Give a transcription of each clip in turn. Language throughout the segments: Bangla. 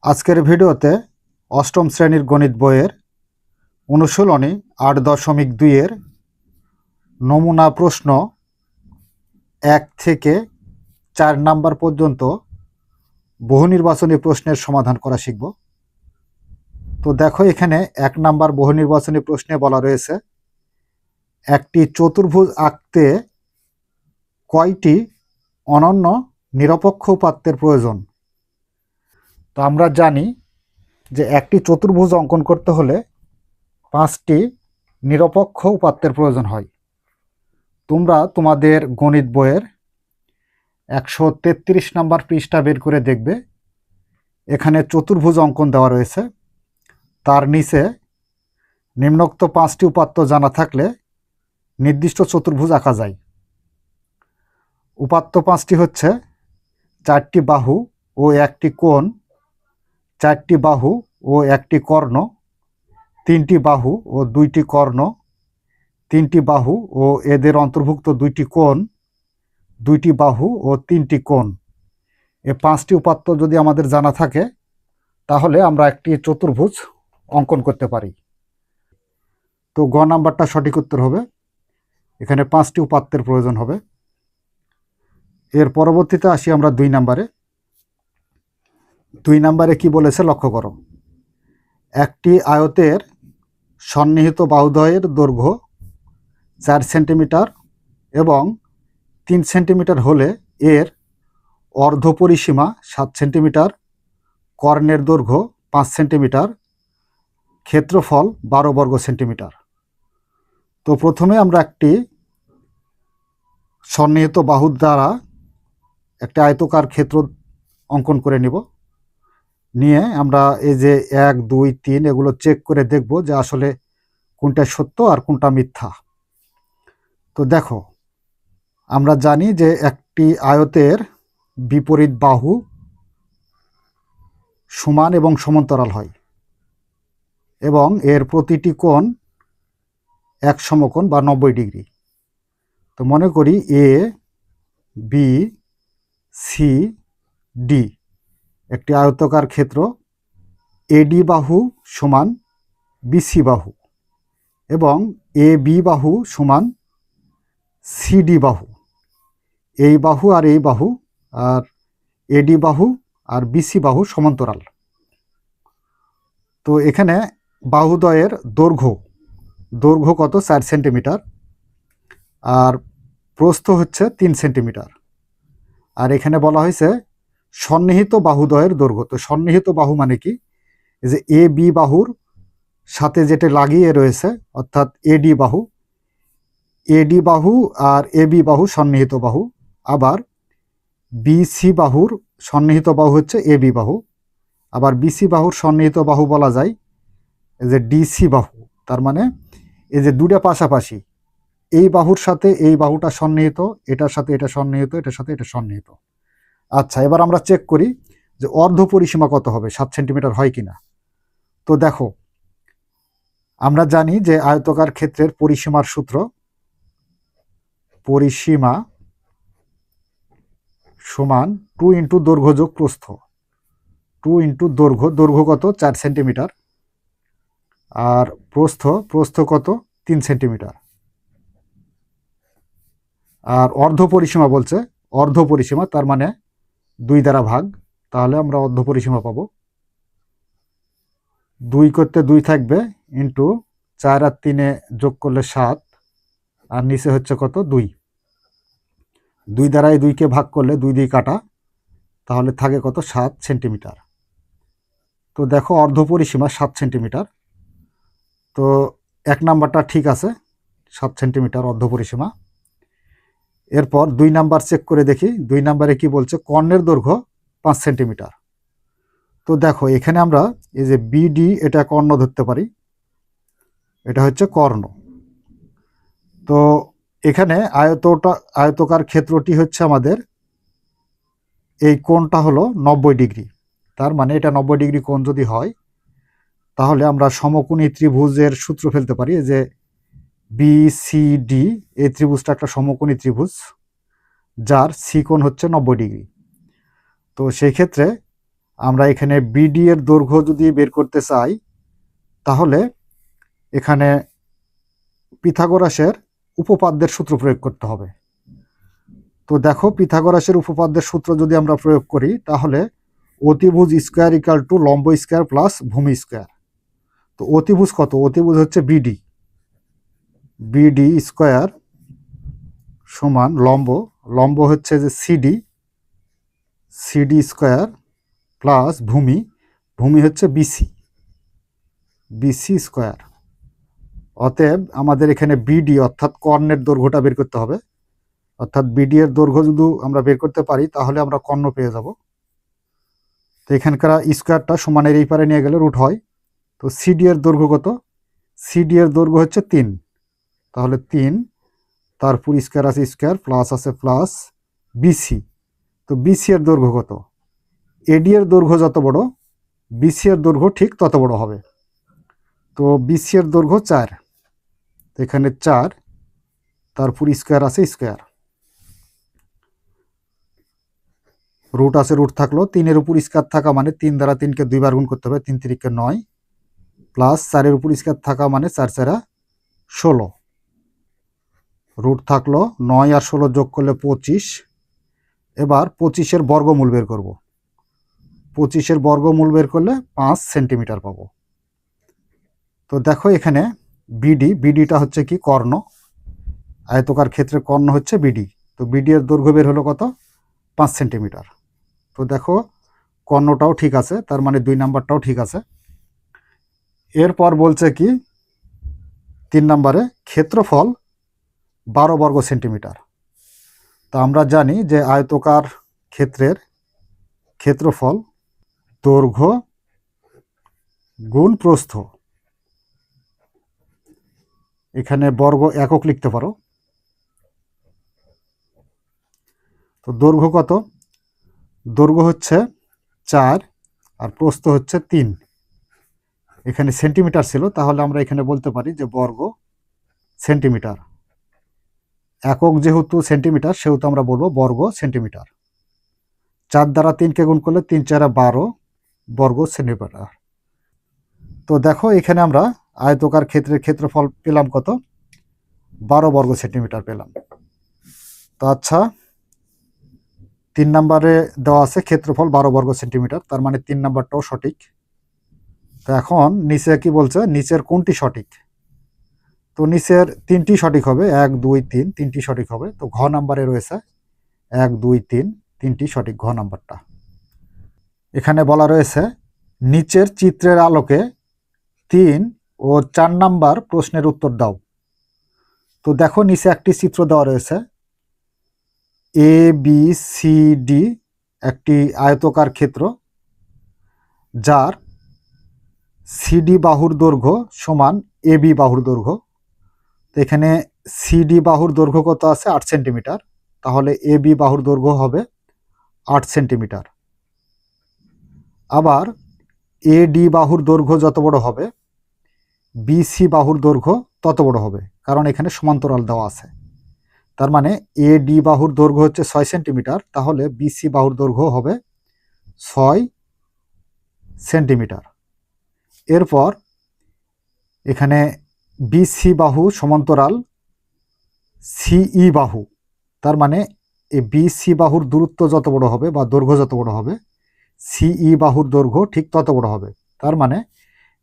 আজকের ভিডিওতে অষ্টম শ্রেণীর গণিত বইয়ের অনুশীলনী ৮.২ এর নমুনা প্রশ্ন ১ থেকে ৪ নাম্বার পর্যন্ত বহুনির্বাচনী প্রশ্নের সমাধান করা শিখব। তো দেখো, এখানে ১ নাম্বার বহুনির্বাচনী প্রশ্নে বলা রয়েছে একটি চতুর্ভুজ আঁকতে কয়টি অনন্য নিরপেক্ষ উপাত্তের প্রয়োজন। তো আমরা জানি যে একটি চতুর্ভুজ অঙ্কন করতে হলে 5টি নিরপেক্ষ উপাত্তের প্রয়োজন হয়। তোমরা তোমাদের গণিত বইয়ের 133 নাম্বার পৃষ্ঠা বের করে দেখবে, এখানে চতুর্ভুজ অঙ্কন দেওয়া রয়েছে। তার নিচে নিম্নোক্ত 5টি উপাত্ত জানা থাকলে নির্দিষ্ট চতুর্ভুজ আঁকা যায়। উপাত্ত 5টি হচ্ছে 4টি বাহু ও 1টি কোণ, 4টি বাহু ও 1টি কর্ণ, 3টি বাহু ও 2টি কর্ণ, 3টি বাহু ও এদের অন্তর্ভুক্ত 2টি কোণ, 2টি বাহু ও 3টি কোণ। এই 5টি উপাত্ত যদি আমাদের জানা থাকে তাহলে আমরা একটি চতুর্ভুজ অঙ্কন করতে পারি। তো গ নাম্বারটা সঠিক উত্তর হবে। এখানে 5টি উপাত্তের প্রয়োজন হবে। এর পরবর্তীতে আসি আমরা 2 নাম্বারে। 2 নাম্বারে কি বলেছে লক্ষ্য করো। একটি আয়তের সন্নিহিত বাহুদ্বয়ের দৈর্ঘ্য 4 সেন্টিমিটার এবং 3 সেন্টিমিটার হলে এর অর্ধপরিসীমা 7 সেন্টিমিটার, কর্ণের দৈর্ঘ্য 5 সেন্টিমিটার, ক্ষেত্রফল 12 বর্গ সেন্টিমিটার। তো প্রথমে আমরা একটি সন্নিহিত বাহুর দ্বারা একটা আয়তকার ক্ষেত্র অঙ্কন করে নিব। নিয়ে আমরা এই যে 1, 2, 3 এগুলো চেক করে দেখব যে আসলে কোনটা সত্য আর কোনটা মিথ্যা। তো দেখো, আমরা জানি যে একটি আয়তের বিপরীত বাহু সমান এবং সমান্তরাল হয় এবং এর প্রতিটি কোণ এক সমকোণ বা 90 ডিগ্রি। তো মনে করি এ, বি, সি, ডি একটি আয়তাকার ক্ষেত্র। এডি বাহু সমান বিসি বাহু এবং এ বি বাহু সমান সিডি বাহু। এই বাহু আর এই বাহু আর এডি বাহু আর বিসি বাহু সমান্তরাল। তো এখানে বাহুদ্বয়ের দৈর্ঘ্য কত? 4 সেন্টিমিটার আর প্রস্থ হচ্ছে 3 সেন্টিমিটার। আর এখানে বলা হয়েছে সন্নিহিত বাহুদ্বয়ের দৈর্ঘ্য। তো সন্নিহিত বাহু মানে কি? এই যে এ বি বাহুর সাথে যেটা লাগিয়ে রয়েছে অর্থাৎ এডি বাহু আর এ বি বাহু সন্নিহিত বাহু। আবার বিসি বাহুর সন্নিহিত বাহু হচ্ছে এ বি বাহু। আবার বিসি বাহুর সন্নিহিত বাহু বলা যায় এই যে ডিসি বাহু। তার মানে এই যে দুটো পাশাপাশি, এই বাহুর সাথে এই বাহুটা সন্নিহিত, এটার সাথে এটা সন্নিহিত, এটার সাথে এটা সন্নিহিত। আচ্ছা, এবার আমরা চেক করি যে অর্ধ পরিসীমা কত হবে, 7 সেন্টিমিটার হয় কিনা। তো দেখো, আমরা জানি যে আয়তকার ক্ষেত্রের পরিসীমার সূত্র, পরিসীমা সমান 2 ইন্টু দৈর্ঘ্য যোগ প্রস্থ। 2 ইন্টু দৈর্ঘ্য কত? 4 সেন্টিমিটার। আর প্রস্থ কত? 3 সেন্টিমিটার। আর অর্ধ পরিসীমা বলছে, অর্ধ পরিসীমা তার মানে 2 দ্বারা ভাগ, তাহলে আমরা অর্ধ পরিসীমা পাবো। 2 করতে 2 থাকবে ইন্টু 4 আর 3 যোগ করলে 7 আর নিচে হচ্ছে কত? 2। 2 দ্বারা এই 2কে ভাগ করলে 2 দিয়ে কাটা, তাহলে থাকে কত? 7 সেন্টিমিটার। তো দেখো, অর্ধ পরিসীমা 7 সেন্টিমিটার। তো 1 নাম্বারটা ঠিক আছে, 7 সেন্টিমিটার অর্ধ পরিসীমা। এরপর 2 নাম্বার চেক করে দেখি। 2 নাম্বারে কি বলছে? কর্ণের দৈর্ঘ্য 5 সেন্টিমিটার। তো দেখো, এখানে আমরা এই যে বিডি এটা কর্ণ ধরতে পারি, এটা হচ্ছে কর্ণ। তো এখানে আয়তকার ক্ষেত্রটি হচ্ছে আমাদের, এই কোণটা হলো 90 ডিগ্রি। তার মানে এটা 90 ডিগ্রি কোণ যদি হয় তাহলে আমরা সমকোণী ত্রিভুজের সূত্র ফেলতে পারি। যে বিসিডি এই ত্রিভুজটা একটা সমকোণী ত্রিভুজ যার সি কোণ হচ্ছে 90 ডিগ্রি। তো সেই ক্ষেত্রে আমরা এখানে বিডি এর দৈর্ঘ্য যদি বের করতে চাই তাহলে এখানে পিথাগোরাসের উপপাদ্যের সূত্র প্রয়োগ করতে হবে। তো দেখো, পিথাগোরাসের উপপাদ্যের সূত্র যদি আমরা প্রয়োগ করি তাহলে অতিভুজ স্কোয়ার ইকাল টু লম্ব স্কোয়ার প্লাস ভূমি স্কোয়ার। তো অতিভুজ কত? অতিভুজ হচ্ছে বিডি, বিডি স্কোয়ার সমান লম্ব, লম্ব হচ্ছে যে সিডি, সিডি স্কোয়ার প্লাস ভূমি, ভূমি হচ্ছে বিসি, বিসি স্কোয়ার। অতএব আমাদের এখানে বিডি অর্থাৎ কর্ণের দৈর্ঘ্যটা বের করতে হবে। অর্থাৎ বিডি এর দৈর্ঘ্য যদি আমরা বের করতে পারি তাহলে আমরা কর্ণ পেয়ে যাব। তো এখানকার স্কোয়ারটা সমানের এই পারে নিয়ে গেলে রুট হয়। তো সিডি এর দৈর্ঘ্য কত? সিডি এর দৈর্ঘ্য হচ্ছে 3, তাহলে 3, তারপর স্কোয়ার আছে স্কোয়ার, প্লাস আছে প্লাস, বিসি। তো বিসি এর দৈর্ঘ্য কত? এডি এর দৈর্ঘ্য যত বড় বিসি এর দৈর্ঘ্য ঠিক তত বড় হবে। তো বিসি এর দৈর্ঘ্য 4, এখানে 4, তারপর স্কোয়ার আছে স্কোয়ার, রুট আছে রুট থাকলো, 3-এর উপর স্কোয়ার থাকা মানে 3 দ্বারা 3কে 2 বার গুণ করতে হবে, 3 3 9, প্লাস 4-এর উপর স্কোয়ার থাকা মানে 4 4 16, রুট থাকলো 9 আর 16 যোগ করলে 25। এবার 25-এর বর্গমূল বের করব। 25-এর বর্গমূল বের করলে 5 সেন্টিমিটার পাবো। তো দেখো এখানে বিডি, বিডিটা হচ্ছে কি? কর্ণ, আয়তকার ক্ষেত্রে কর্ণ হচ্ছে বিডি। তো বিডি এর দৈর্ঘ্য বের হলো কত? 5 সেন্টিমিটার। তো দেখো কর্ণটাও ঠিক আছে, তার মানে 2 নাম্বারটাও ঠিক আছে। এরপর বলছে কি 3 নাম্বারে ক্ষেত্রফল 12 বর্গ সেন্টিমিটার। তো আমরা জানি যে আয়তকার ক্ষেত্রের ক্ষেত্রফল দৈর্ঘ্য গুণ প্রস্থ, এখানে বর্গ একক লিখতে পারো। তো দৈর্ঘ্য কত? দৈর্ঘ্য হচ্ছে 4 আর প্রস্থ হচ্ছে 3। এখানে সেন্টিমিটার ছিল, তাহলে আমরা এখানে বলতে পারি যে বর্গ সেন্টিমিটার। একক যেহেতু সেন্টিমিটার সেহেতু আমরা বলবো বর্গ সেন্টিমিটার। 4 দ্বারা 3কে গুণ করলে 3 4 12 বর্গ সেন্টিমিটার। তো দেখো এখানে আমরা আয়তকার ক্ষেত্রের ক্ষেত্রফল পেলাম কত? 12 বর্গ সেন্টিমিটার পেলাম। তো আচ্ছা, 3 নাম্বারে দেওয়া আছে ক্ষেত্রফল 12 বর্গ সেন্টিমিটার, তার মানে 3 নাম্বারটাও সঠিক। তো এখন নিচে কি বলছে? নিচের কোনটি সঠিক? তো নিচের 3টি সঠিক হবে, 1 2 3, 3টি সঠিক হবে। তো ঘ নাম্বারে রয়েছে 1 2 3, 3টি সঠিক, ঘ নাম্বারটা। এখানে বলা রয়েছে নিচের চিত্রের আলোকে 3 ও 4 নাম্বার প্রশ্নের উত্তর দাও। তো দেখো নিচে একটি চিত্র দেওয়া রয়েছে, এ বি সি ডি একটি আয়তকার ক্ষেত্র যার সিডি বাহুর দৈর্ঘ্য সমান এবি বাহুর দৈর্ঘ্য। তো এখানে সিডি বাহুর দৈর্ঘ্য কত আছে? 8 সেন্টিমিটার, তাহলে এবি বাহুর দৈর্ঘ্য হবে 8 সেন্টিমিটার। আবার এডি বাহুর দৈর্ঘ্য যত বড় হবে বিসি বাহুর দৈর্ঘ্য তত বড় হবে, কারণ এখানে সমান্তরাল দেওয়া আছে। তার মানে এডি বাহুর দৈর্ঘ্য হচ্ছে 6 সেন্টিমিটার, তাহলে বিসি বাহুর দৈর্ঘ্য হবে 6 সেন্টিমিটার। এরপর এখানে বিসি বাহু সমান্তরাল সিই বাহু, তার মানে এই বিসি বাহুর দূরত্ব যত বড় হবে বা দৈর্ঘ্য যত বড় হবে সিই বাহুর দৈর্ঘ্য ঠিক তত বড় হবে। তার মানে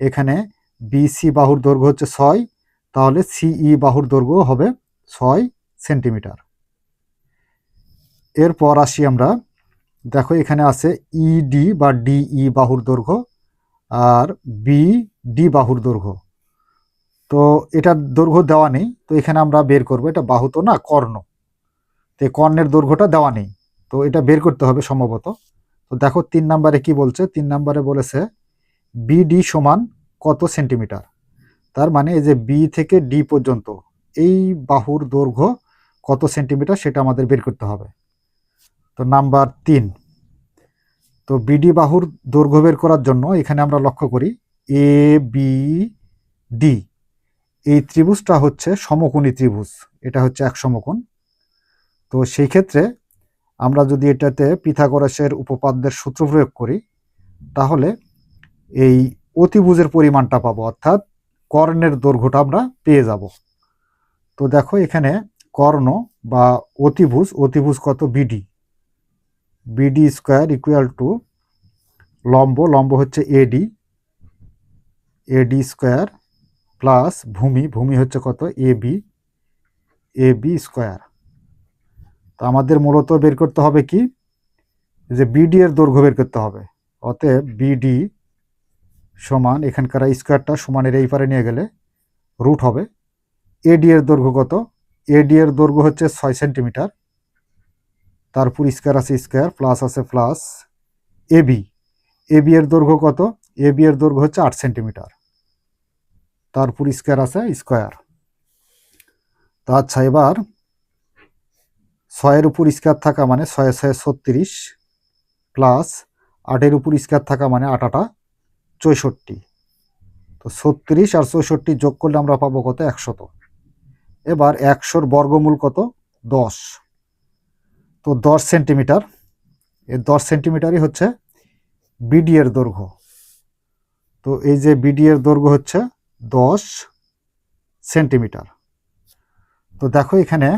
এখানে বিসি বাহুর দৈর্ঘ্য হচ্ছে 6, তাহলে সিই বাহুর দৈর্ঘ্য হবে 6 সেন্টিমিটার। এরপর আসি আমরা, দেখো এখানে আছে ইডি বা ডিই বাহুর দৈর্ঘ্য আর বিডি বাহুর দৈর্ঘ্য। তো এটার দৈর্ঘ্য দেওয়া নেই, তো এখানে আমরা বের করব, এটা বাহু তো না, কর্ণ। তো কর্ণের দৈর্ঘ্যটা দেওয়া নেই, তো এটা বের করতে হবে সম্ভবত। তো দেখো 3 নাম্বারে কি বলছে? 3 নাম্বারে বলেছে বিডি সমান কত সেন্টিমিটার। তার মানে এই যে বি থেকে ডি পর্যন্ত এই বাহুর দৈর্ঘ্য কত সেন্টিমিটার সেটা আমাদের বের করতে হবে। তো নাম্বার 3, তো বিডি বাহুর দৈর্ঘ্য বের করার জন্য এখানে আমরা লক্ষ্য করি এ বি ডি এই ত্রিভুজটা হচ্ছে সমকোণী ত্রিভুজ, এটা হচ্ছে এক সমকোণ। তো সেই ক্ষেত্রে আমরা যদি এটাতে পিথাগোরাসের উপপাদ্যের সূত্র প্রয়োগ করি তাহলে এই অতিভুজের পরিমাণটা পাবো, অর্থাৎ কর্ণের দৈর্ঘ্যটা আমরা পেয়ে যাব। তো দেখো এখানে কর্ণ বা অতিভুজ কত, BD, BD square equal to লম্ব হচ্ছে এডি, এডি স্কোয়ার প্লাস ভূমি হচ্ছে কত, এবি, এবি স্কোয়ার। তো আমাদের মূলত বের করতে হবে কি, যে বিডি এর দৈর্ঘ্য বের করতে হবে। অতএব বিডি সমান, এখানকার স্কোয়ারটা সমানের এই পারে নিয়ে গেলে রুট হবে। এডি এর দৈর্ঘ্য কত, এডি এর দৈর্ঘ্য হচ্ছে 6 সেন্টিমিটার, তারপর স্কোয়ার আছে স্কোয়ার, প্লাস আছে প্লাস, এবি, এবি এর দৈর্ঘ্য কত, এবি এর দৈর্ঘ্য হচ্ছে 8 সেন্টিমিটার, তারপর স্কোয়ার আছে স্কোয়ার। তো আচ্ছা, এবার 6-এর উপর স্কোয়ার থাকা মানে 6 6 36 প্লাস 8-এর উপর স্কোয়ার থাকা মানে 8 8 64। তো 36 আর 64 যোগ করলে আমরা পাবো কত, 100। এবার 100-র বর্গমূল কত, 10। তো 10 সেন্টিমিটার, এই 10 সেন্টিমিটারই হচ্ছে বিডি এর দৈর্ঘ্য। তো এই যে বিডি এর দৈর্ঘ্য হচ্ছে 10 সেন্টিমিটার। তো দেখো এখানে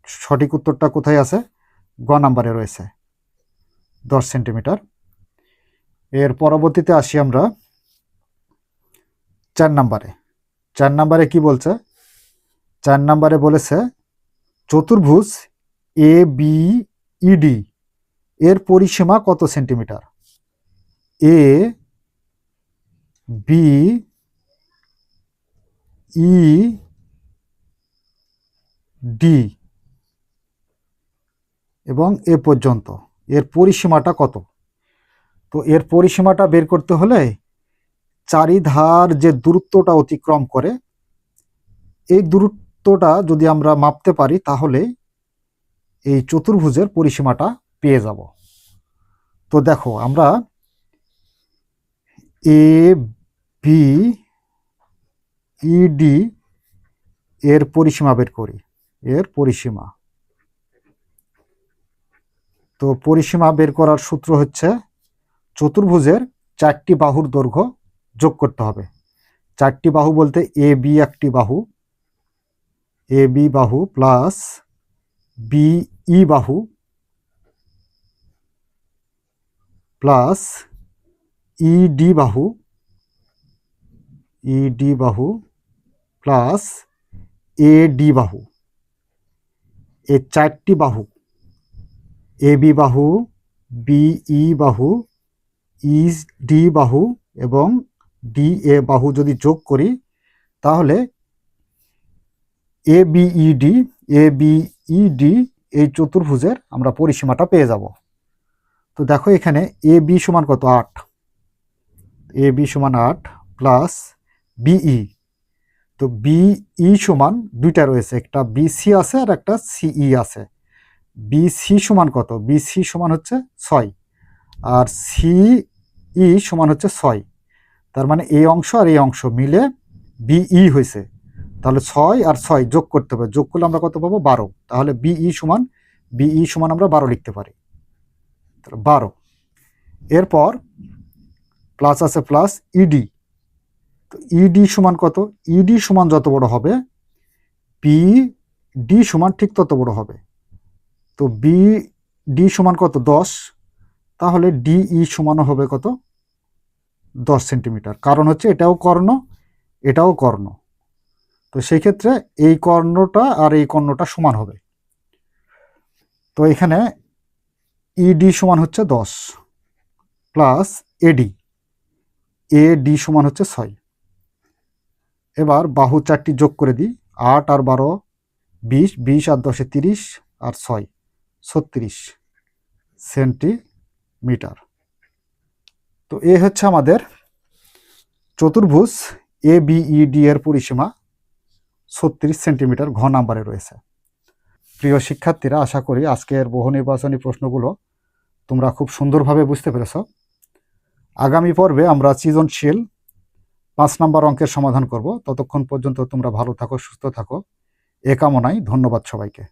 সঠিক উত্তরটা কোথায় আছে, গ নাম্বারে রয়েছে 10 সেন্টিমিটার। এর পরবর্তীতে আসি আমরা 4 নাম্বারে। 4 নাম্বারে কি বলছে, 4 নাম্বারে বলেছে চতুর্ভুজ এ বি ইডি এর পরিসীমা কত centimetre. A B E D এবং এ পর্যন্ত এর পরিসীমাটা কত। তো এর পরিসীমাটা বের করতে হলে চারিধার যে দূরত্বটা অতিক্রম করে, এই দূরত্বটা যদি আমরা মাপতে পারি তাহলে এই চতুর্ভুজের পরিসীমাটা পেয়ে যাব। তো দেখো আমরা এ বি ইডি এর পরিসীমা বের করি, এর পরিসীমা। তো পরিসীমা বের করার সূত্র হচ্ছে চতুর্ভুজের 4টি বাহুর দৈর্ঘ্য যোগ করতে হবে। 4টি বাহু বলতে এ বি একটি বাহু, এ বি বাহু প্লাস বি ই বাহু প্লাস ইডি বাহু, ইডি বাহু প্লাস এডি বাহু। এই 4টি বাহু এ বি বাহু, বিই বাহু, ইডি বাহু এবং ডি এ বাহু যদি যোগ করি তাহলে এ বিইডি এই চতুর্ভুজের আমরা পরিসীমাটা পেয়ে যাব। তো দেখো এখানে এ বি সমান কত, 8, এ বি সমান 8 প্লাস বিই। তো বিই সমান দুইটা রয়েছে, একটা বিসি আছে আর একটা সিই আছে। বিসি সমান কত, বিসি সমান হচ্ছে 6 আর সিই সমান হচ্ছে 6। তার মানে এই অংশ আর এই অংশ মিলে বিই হয়েছে। তাহলে 6 আর 6 যোগ করতে হবে, যোগ করলে আমরা কত পাবো, 12। তাহলে বিই সমান আমরা 12 লিখতে পারি, 12। এরপর প্লাস আছে প্লাস ইডি। তো ইডি সমান কত, ইডি সমান যত বড় হবে বিডি সমান ঠিক তত বড় হবে। তো বিডি সমান কত, 10। তাহলে ডিই সমানও হবে কত, 10 সেন্টিমিটার। কারণ হচ্ছে এটাও কর্ণ, এটাও কর্ণ। তো সেই ক্ষেত্রে এই কর্ণটা আর এই কর্ণটা সমান হবে। তো এখানে ইডি সমান হচ্ছে 10 প্লাস এডি, এডি সমান হচ্ছে 6। এবার বাহু 4টি যোগ করে দিই, 8 আর 12 20, 20 আর 10 30 আর 6 36 সেন্টিমিটার। তো এ হচ্ছে আমাদের চতুর্ভুজ এ বিইডি এর পরিসীমা 36 সেন্টিমিটার, ঘ নাম্বারে রয়েছে। প্রিয় শিক্ষার্থীরা, আশা করি আজকের বহু নির্বাচনী প্রশ্নগুলো তোমরা খুব সুন্দরভাবে বুঝতে পেরেছ। আগামী পর্বে আমরা সৃজনশীল 5 নম্বর অঙ্কের সমাধান করব। ততক্ষণ পর্যন্ত তোমরা ভালো থাকো, সুস্থ থাকো, এ কামনায় ধন্যবাদ সবাইকে।